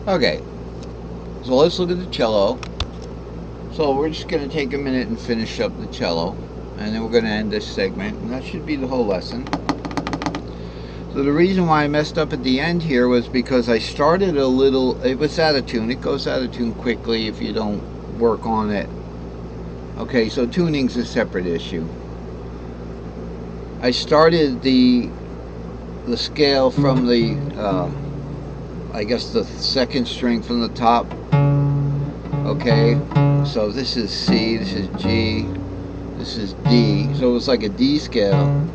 Okay, so let's look at the cello. So we're just going to take a minute and finish up the cello, and then we're going to end this segment, and that should be the whole lesson. So the reason why I messed up at the end here was because I started a little, it was out of tune. It goes out of tune quickly if you don't work on it. Okay, so tuning's a separate issue. I started the scale from the, I guess the second string from the top. Okay, so this is C, this is G, this is D. So it's like a D scale.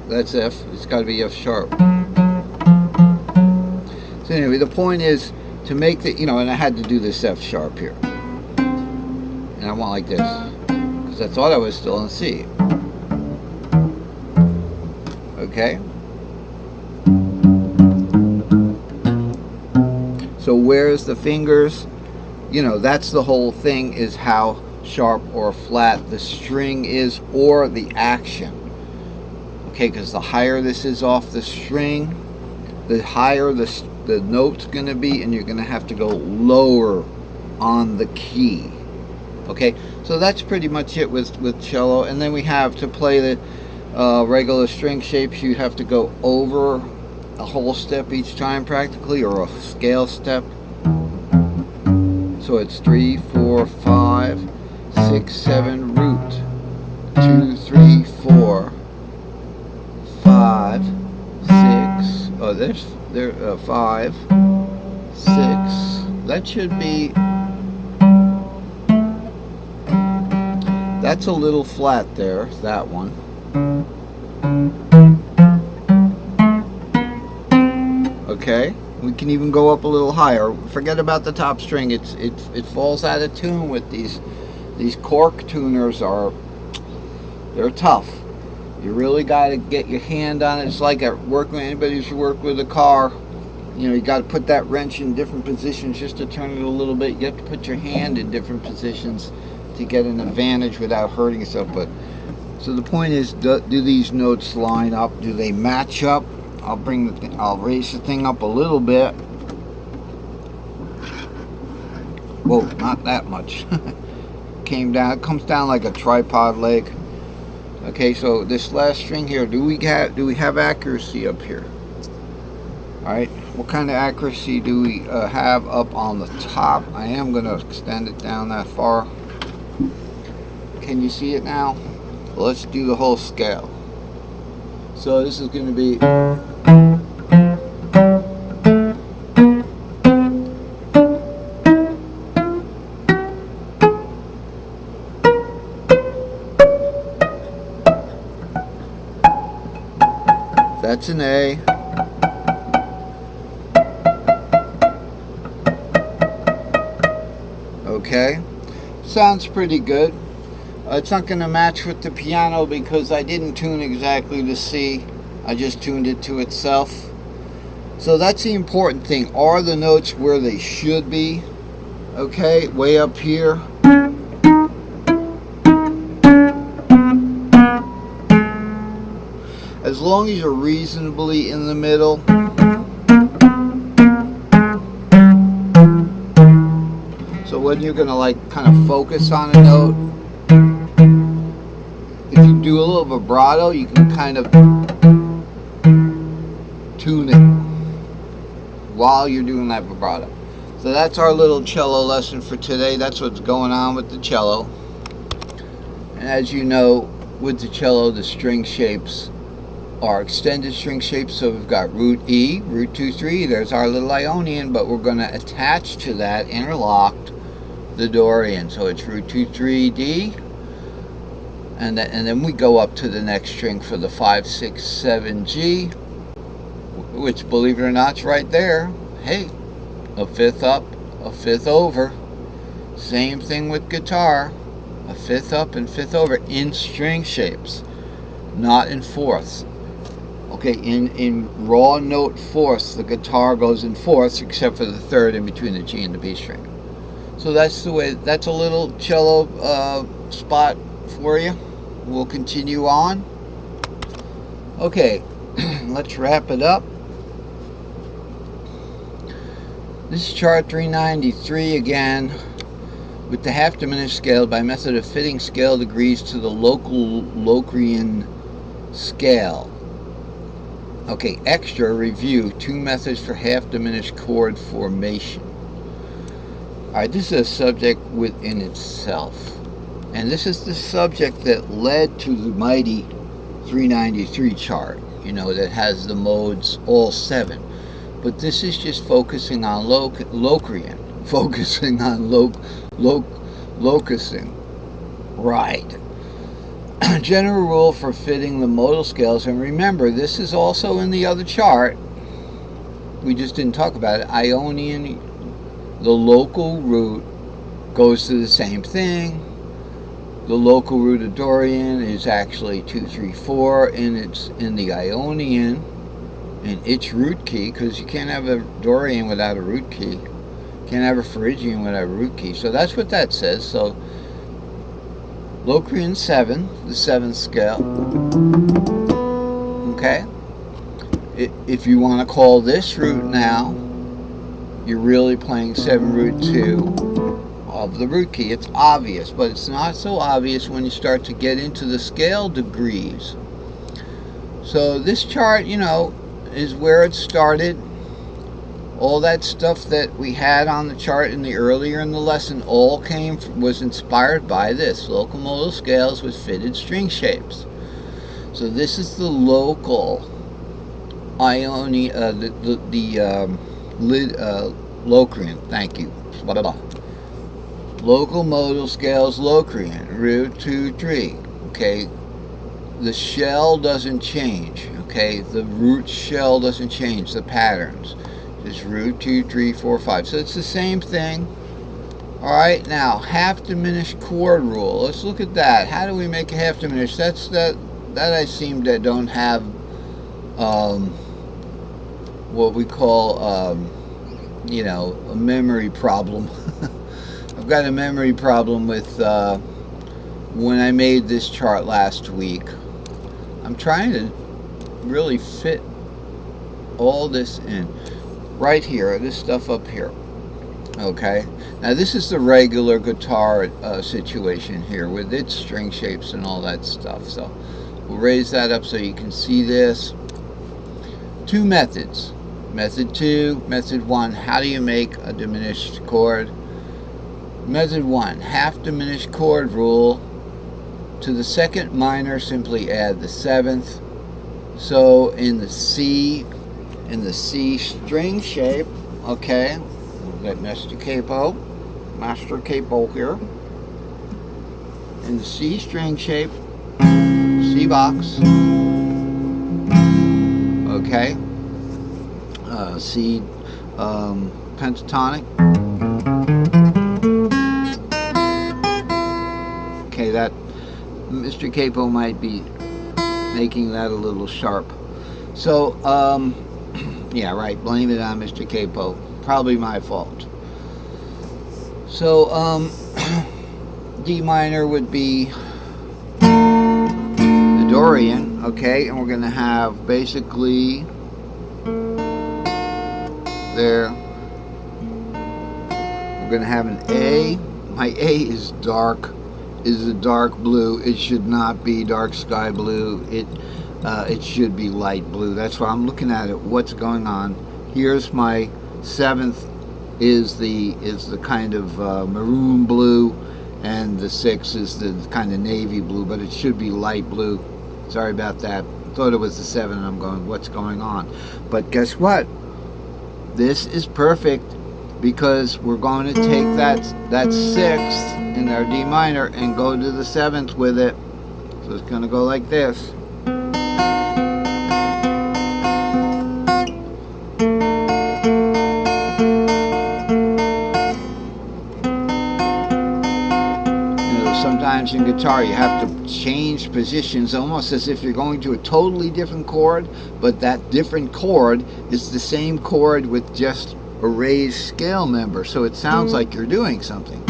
That's F. It's got to be F sharp. So anyway, the point is to make the, you know, and I had to do this F sharp here. And I went like this, because I thought I was still in C. Okay? So where's the fingers? You know, that's the whole thing, is how sharp or flat the string is, or the action. Okay, because the higher this is off the string, the higher the note's going to be, and you're going to have to go lower on the key. Okay, so that's pretty much it with cello. And then we have to play the regular string shapes. You have to go over a whole step each time practically, or a scale step. So it's 3, 4, 5, 6, 7 root, 2, 3, 4, 5, 6. Oh, there's 5, 6. That should be. That's a little flat there. That one. Okay. We can even go up a little higher. Forget about the top string. It falls out of tune with these cork tuners. They're tough. You really got to get your hand on it. It's like anybody who's worked with a car. You know, you got to put that wrench in different positions just to turn it a little bit. You have to put your hand in different positions to get an advantage without hurting yourself. But so the point is, do these notes line up? Do they match up? I'll raise the thing up a little bit. Whoa, not that much. Came down. It comes down like a tripod leg. Okay, so this last string here, do we have accuracy up here? All right, what kind of accuracy do we have up on the top? I am going to extend it down that far. Can you see it now? Well, let's do the whole scale. So this is going to be. That's an A. Okay, sounds pretty good. It's not going to match with the piano because I didn't tune exactly to C. I just tuned it to itself. So that's the important thing. Are the notes where they should be? Okay, way up here. As long as you're reasonably in the middle. So when you're going to like kind of focus on a note, if you do a little vibrato, you can kind of tune it while you're doing that vibrato. So that's our little cello lesson for today. That's what's going on with the cello. And as you know, with the cello, the string shapes are extended string shapes. So we've got root E, root 2, 3. There's our little Ionian, but we're going to attach to that, interlocked, the Dorian. So it's root 2, 3, D. And then we go up to the next string for the 5, 6, 7 G, which, believe it or not, is right there. Hey, a fifth up, a fifth over. Same thing with guitar, a fifth up and fifth over in string shapes, not in fourths. Okay, in raw note fourths, the guitar goes in fourths, except for the third in between the G and the B string. So that's the way. That's a little cello spot for you. we'll continue on. Okay, let's wrap it up. This is chart 393 again, with the half diminished scale by method of fitting scale degrees to the local Locrian scale. Okay, extra review, 2 methods for half diminished chord formation. Alright, this is a subject within itself. And this is the subject that led to the mighty 393 chart, you know, that has the modes all 7. But this is just focusing on Locrian, focusing on locusing. Right. General rule for fitting the modal scales, and remember, this is also in the other chart. We just didn't talk about it. Ionian, the local root goes to the same thing. The local root of Dorian is actually 2, 3, 4, and it's in the Ionian in its root key, because you can't have a Dorian without a root key. Can't have a Phrygian without a root key. So that's what that says. So Locrian 7, the 7th scale. Okay. If you want to call this root now, you're really playing 7 root 2 of the root key. It's obvious, but it's not so obvious when you start to get into the scale degrees. So this chart, you know, is where it started. All that stuff that we had on the chart earlier in the lesson all was inspired by this, local modal scales with fitted string shapes. So this is the local Locrian, thank you. Blah, blah, blah. Local modal scales Locrian, root 2, 3. Okay, the shell doesn't change. Okay, the root shell doesn't change, the patterns. It's root 2, 3, 4, 5. So it's the same thing. Alright, now half diminished chord rule. Let's look at that. How do we make a half diminished? That I seem to don't have what we call you know, a memory problem. I've got a memory problem with when I made this chart last week. I'm trying to really fit all this in. Right here, this stuff up here. Okay, now this is the regular guitar situation here with its string shapes and all that stuff. So we'll raise that up so you can see this. 2 methods. Method 2, method 1. How do you make a diminished chord? Method 1, half diminished chord rule. To the 2nd minor, simply add the 7th. So in the C string shape, okay, we've got Master Capo here. In the C string shape, C box, okay, C pentatonic, okay, that Mr. Capo might be making that a little sharp. So, yeah, right, blame it on Mr. Capo. Probably my fault. So, D minor would be the Dorian, okay, and we're going to have basically there, we're going to have an A. My A is dark, is a dark blue. It should not be dark sky blue. It should be light blue. That's why I'm looking at it. What's going on? Here's my 7th is the kind of maroon blue, and the 6 is the kind of navy blue, but it should be light blue. Sorry about that. Thought it was the 7, and I'm going, what's going on? But guess what? This is perfect, because we're going to take that 6th in our D minor and go to the 7th with it. So it's going to go like this. Sometimes in guitar you have to change positions almost as if you're going to a totally different chord, but that different chord is the same chord with just a raised scale member, so it sounds like you're doing something.